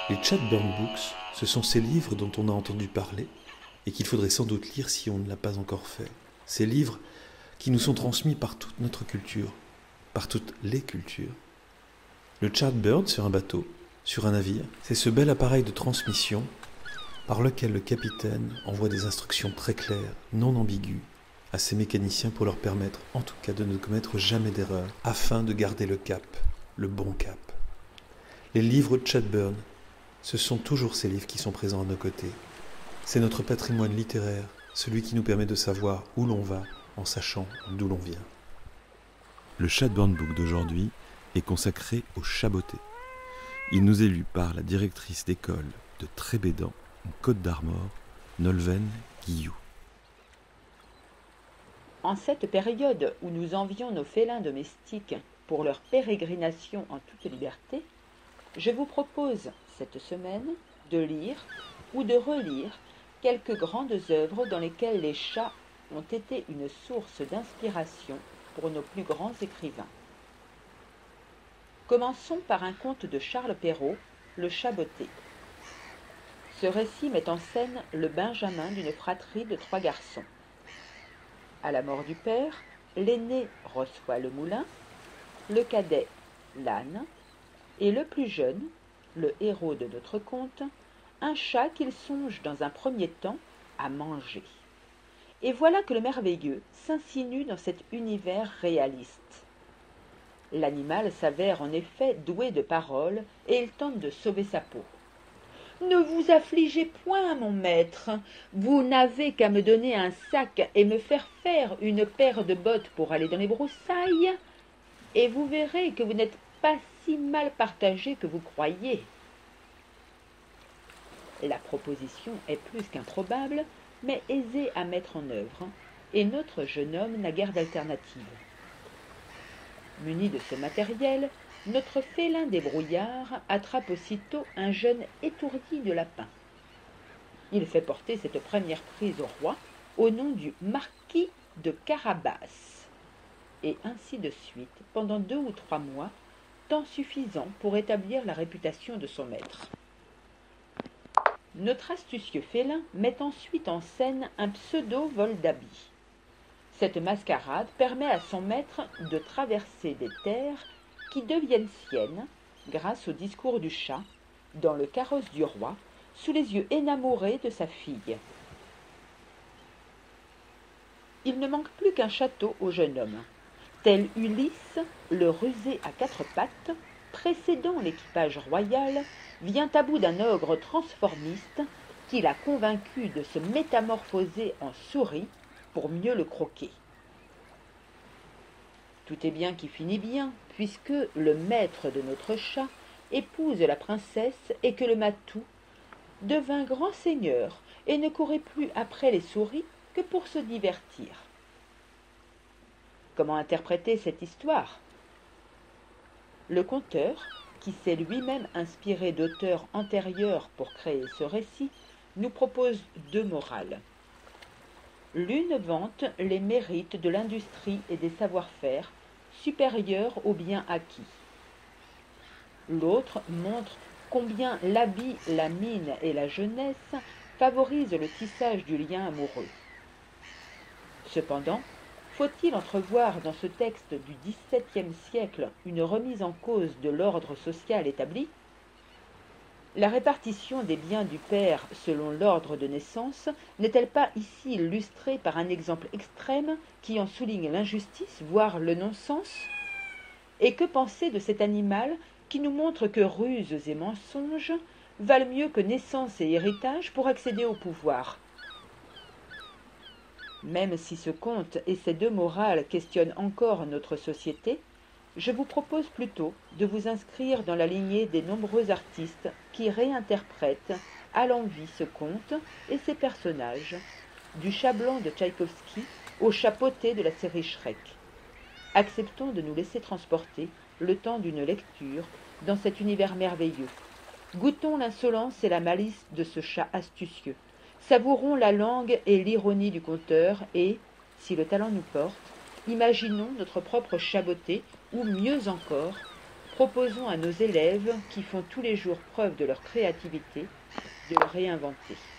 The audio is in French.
Les Chatburn Books, ce sont ces livres dont on a entendu parler et qu'il faudrait sans doute lire si on ne l'a pas encore fait. Ces livres qui nous sont transmis par toute notre culture, par toutes les cultures. Le Chatbird sur un bateau, sur un navire, c'est ce bel appareil de transmission par lequel le capitaine envoie des instructions très claires, non ambiguës, à ses mécaniciens pour leur permettre, en tout cas, de ne commettre jamais d'erreur, afin de garder le cap, le bon cap. Les livres de Chatburn, ce sont toujours ces livres qui sont présents à nos côtés. C'est notre patrimoine littéraire, celui qui nous permet de savoir où l'on va en sachant d'où l'on vient. Le Chatburn Book d'aujourd'hui est consacré au chaboté. Il nous est lu par la directrice d'école de Trébédan, en Côte d'Armor, Nolwenn Guillou. En cette période où nous envions nos félins domestiques pour leur pérégrination en toute liberté, je vous propose cette semaine de lire ou de relire quelques grandes œuvres dans lesquelles les chats ont été une source d'inspiration pour nos plus grands écrivains. Commençons par un conte de Charles Perrault, Le Chaboté. Ce récit met en scène le benjamin d'une fratrie de 3 garçons. À la mort du père, l'aîné reçoit le moulin, le cadet l'âne, et le plus jeune, le héros de notre conte, un chat qu'il songe dans un premier temps à manger. Et voilà que le merveilleux s'insinue dans cet univers réaliste. L'animal s'avère en effet doué de parole et il tente de sauver sa peau. « Ne vous affligez point, mon maître, vous n'avez qu'à me donner un sac et me faire faire une paire de bottes pour aller dans les broussailles, et vous verrez que vous n'êtes pas si mal partagé que vous croyez. » La proposition est plus qu'improbable, mais aisée à mettre en œuvre, et notre jeune homme n'a guère d'alternative. Muni de ce matériel, notre félin des brouillards attrape aussitôt un jeune étourdi de lapin. Il fait porter cette première prise au roi au nom du marquis de Carabas, et ainsi de suite pendant 2 ou 3 mois, temps suffisant pour établir la réputation de son maître. Notre astucieux félin met ensuite en scène un pseudo-vol d'habits. Cette mascarade permet à son maître de traverser des terres qui deviennent siennes grâce au discours du chat, dans le carrosse du roi, sous les yeux énamourés de sa fille. Il ne manque plus qu'un château au jeune homme. Tel Ulysse, le rusé à 4 pattes, précédant l'équipage royal, vient à bout d'un ogre transformiste qui l'a convaincu de se métamorphoser en souris pour mieux le croquer. Tout est bien qui finit bien, puisque le maître de notre chat épouse la princesse et que le matou devint grand seigneur et ne courait plus après les souris que pour se divertir. Comment interpréter cette histoire? Le conteur, qui s'est lui-même inspiré d'auteurs antérieurs pour créer ce récit, nous propose 2 morales. L'une vante les mérites de l'industrie et des savoir-faire supérieurs aux biens acquis. L'autre montre combien l'habit, la mine et la jeunesse favorisent le tissage du lien amoureux. Cependant, faut-il entrevoir dans ce texte du XVIIe siècle une remise en cause de l'ordre social établi? La répartition des biens du père selon l'ordre de naissance n'est-elle pas ici illustrée par un exemple extrême qui en souligne l'injustice, voire le non-sens? Et que penser de cet animal qui nous montre que ruses et mensonges valent mieux que naissance et héritage pour accéder au pouvoir? Même si ce conte et ces 2 morales questionnent encore notre société, je vous propose plutôt de vous inscrire dans la lignée des nombreux artistes qui réinterprètent à l'envi ce conte et ses personnages, du chat blanc de Tchaïkovski au chapeauté de la série Shrek. Acceptons de nous laisser transporter le temps d'une lecture dans cet univers merveilleux. Goûtons l'insolence et la malice de ce chat astucieux. Savourons la langue et l'ironie du conteur et, si le talent nous porte, imaginons notre propre chaboté ou, mieux encore, proposons à nos élèves qui font tous les jours preuve de leur créativité de le réinventer.